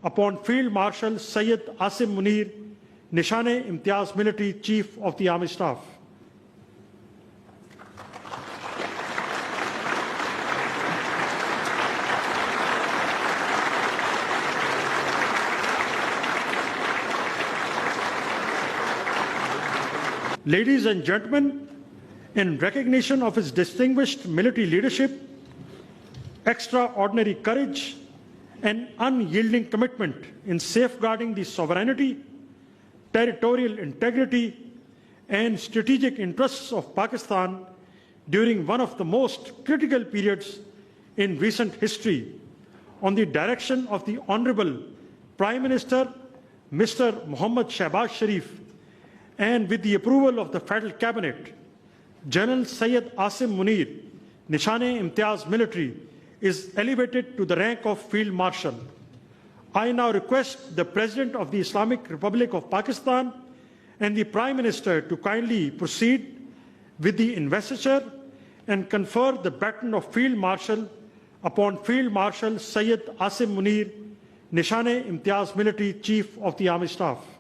upon Field Marshal Syed عاصم Munir, Nishan-e-Imtiaz Military Chief of the Army Staff. Ladies and gentlemen, in recognition of his distinguished military leadership, extraordinary courage, and unyielding commitment in safeguarding the sovereignty, territorial integrity, and strategic interests of Pakistan during one of the most critical periods in recent history, on the direction of the Honorable Prime Minister, Mr. Muhammad Shehbaz Sharif, and with the approval of the Federal Cabinet, General Syed عاصم Munir, Nishan-e-Imtiaz Military, is elevated to the rank of Field Marshal. I now request the President of the Islamic Republic of Pakistan and the Prime Minister to kindly proceed with the investiture and confer the baton of Field Marshal upon Field Marshal Syed عاصم Munir, Nishan-e-Imtiaz Military Chief of the Army Staff.